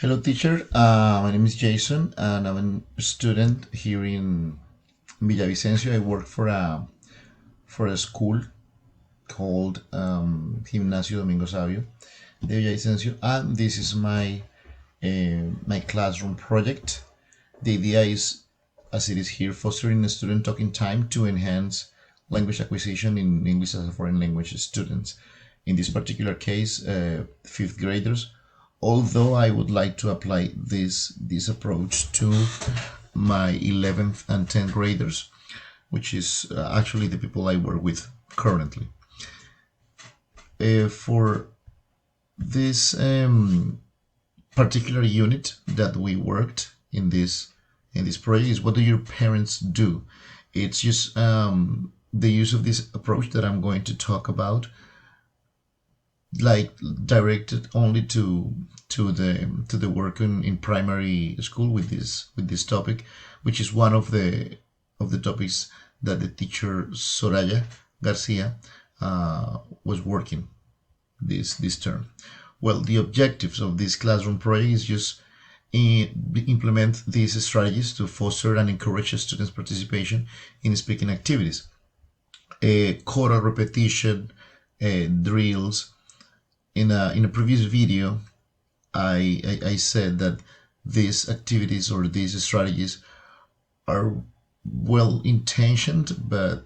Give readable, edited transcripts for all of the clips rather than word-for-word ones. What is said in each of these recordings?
Hello, teacher. My name is Jason, and I'm a student here in Villavicencio. I work for a school called Gimnasio Domingo Sabio de Villavicencio, and this is my classroom project. The idea is, as it is here, fostering student talking time to enhance language acquisition in English as a foreign language students. In this particular case, fifth graders. Although I would like to apply this approach to my 11th and 10th graders, which is actually the people I work with currently. For this particular unit that we worked in this project is, what do your parents do? It's just the use of this approach that I'm going to talk about, like directed only to the work in primary school with this topic, which is one of the topics that the teacher Soraya Garcia was working this term. Well, the objectives of this classroom project is just implement these strategies to foster and encourage students' participation in speaking activities, choral repetition, drills. In a previous video, I said that these activities or these strategies are well intentioned, but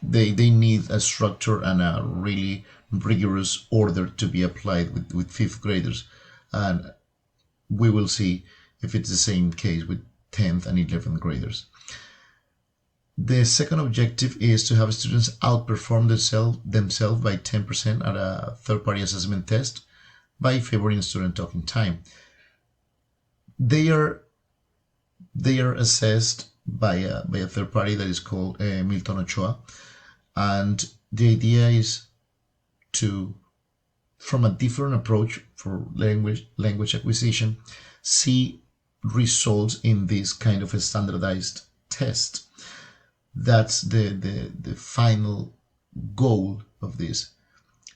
they need a structure and a really rigorous order to be applied with fifth graders, and we will see if it's the same case with 10th and 11th graders. The second objective is to have students outperform themselves by 10% at a third-party assessment test by favoring student talking time. They are assessed by a third party that is called Milton Ochoa, and the idea is to, from a different approach for language acquisition, see results in this kind of a standardized test. That's the final goal of this,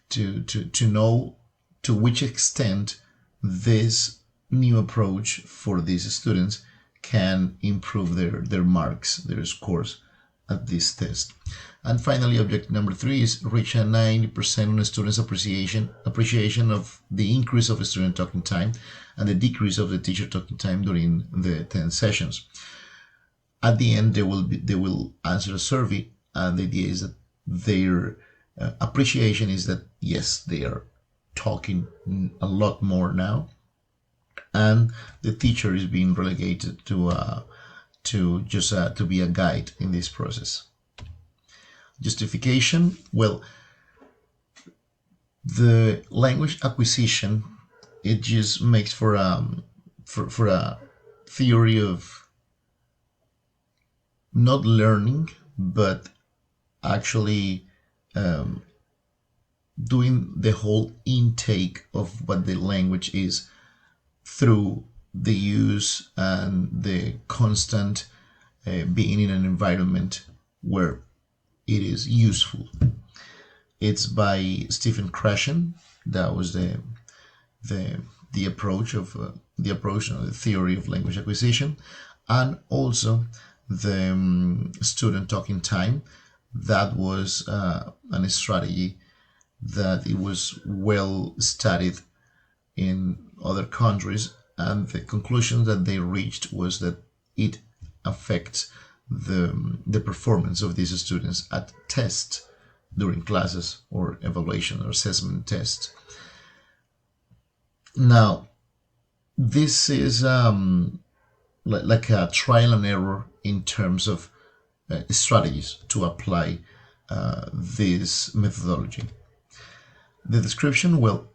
to know to which extent this new approach for these students can improve their marks, their scores at this test. And finally, objective number 3 is reach a 90% on a student's appreciation of the increase of student talking time and the decrease of the teacher talking time during the 10 sessions. At the end, they will answer a survey, and the idea is that their appreciation is that yes, they are talking a lot more now, and the teacher is being relegated to just to be a guide in this process. Justification. Well, the language acquisition, it just makes for a theory of not learning, but actually doing the whole intake of what the language is through the use and the constant being in an environment where it is useful. It's by Stephen Krashen. That was the approach of the theory of language acquisition, and also the student talking time. That was a strategy that it was well studied in other countries, and the conclusion that they reached was that it affects the performance of these students at tests during classes or evaluation or assessment tests. Now, this is like a trial and error in terms of strategies to apply this methodology. The description, well,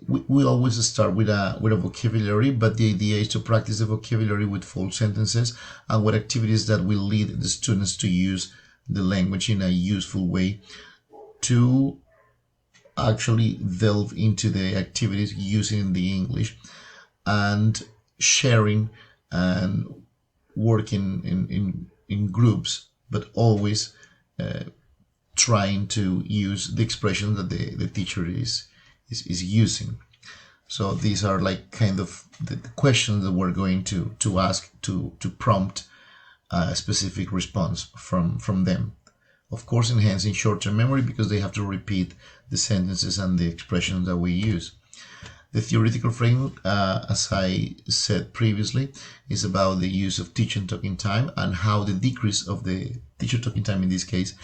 we always start with a vocabulary, but the idea is to practice the vocabulary with full sentences and with activities that will lead the students to use the language in a useful way, to actually delve into the activities using the English and sharing and working in groups, but always trying to use the expression that the teacher is using. So these are like kind of the questions that we're going to ask to prompt a specific response from them. Of course, enhancing short-term memory because they have to repeat the sentences and the expressions that we use. The theoretical framework, as I said previously, is about the use of teacher talking time and how the decrease of the teacher talking time in this case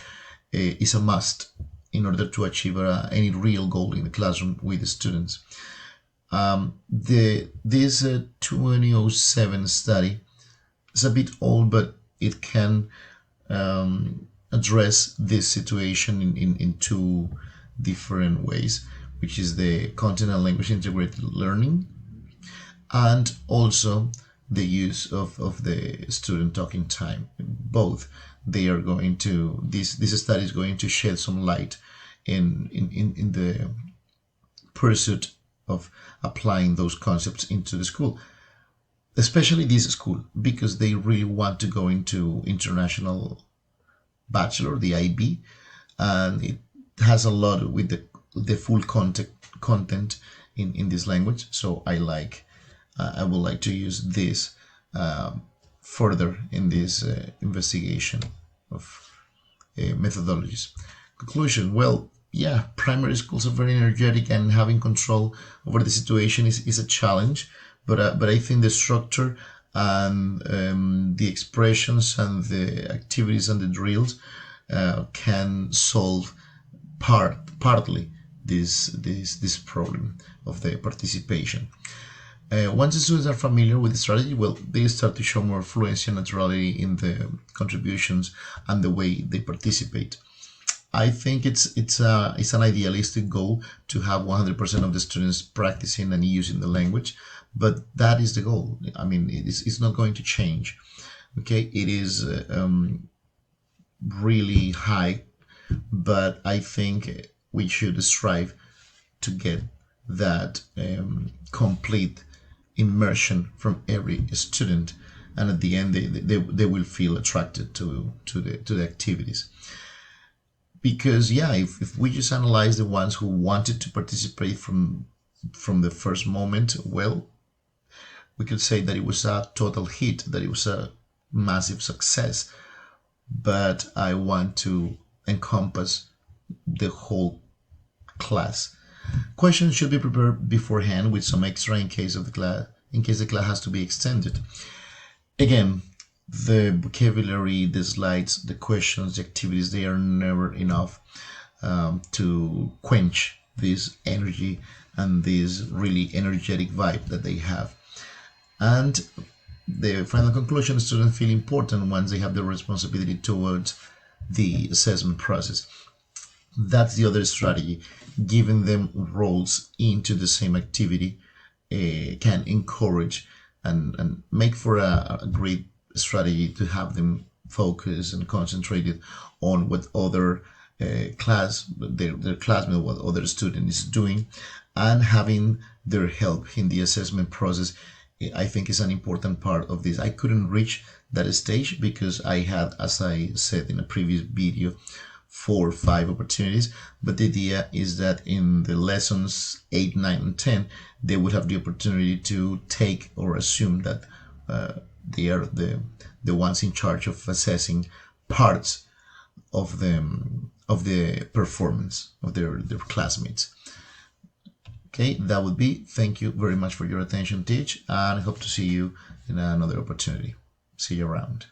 is a must in order to achieve any real goal in the classroom with the students. This 2007 study is a bit old, but it can address this situation in two different ways, which is the content and language integrated learning, and also the use of the student talking time. Both, they are going to, this study is going to shed some light in the pursuit of applying those concepts into the school, especially this school, because they really want to go into international bachelor, the IB, and it has a lot with the full content in this language. So I would like to use this further in this investigation of methodologies. Conclusion: well, yeah, primary schools are very energetic, and having control over the situation is a challenge. But I think the structure and the expressions and the activities and the drills can solve partly this problem of the participation. Once the students are familiar with the strategy, well, they start to show more fluency and naturality in the contributions and the way they participate. I think it's an idealistic goal to have 100% of the students practicing and using the language, but that is the goal. I mean, it's not going to change. Okay, it is really high, but I think we should strive to get that complete immersion from every student, and at the end they will feel attracted to the activities. Because yeah, if we just analyze the ones who wanted to participate from the first moment, well, we could say that it was a total hit, that it was a massive success. But I want to encompass the whole class. Questions should be prepared beforehand with some extra in case the class has to be extended. Again, the vocabulary, the slides, the questions, the activities, they are never enough to quench this energy and this really energetic vibe that they have. And the final conclusion: students feel important once they have the responsibility towards the assessment process. That's the other strategy. Giving them roles into the same activity can encourage and make for a great strategy to have them focus and concentrated on what other their classmate, what other student is doing, and having their help in the assessment process. I think is an important part of this. I couldn't reach that stage because I had, as I said in a previous video, 4 or 5 opportunities, but the idea is that in the lessons 8, 9, and 10 they would have the opportunity to take or assume that they are the ones in charge of assessing parts of the performance of their classmates. Okay, that would be. Thank you very much for your attention, Teach, and I hope to see you in another opportunity. See you around.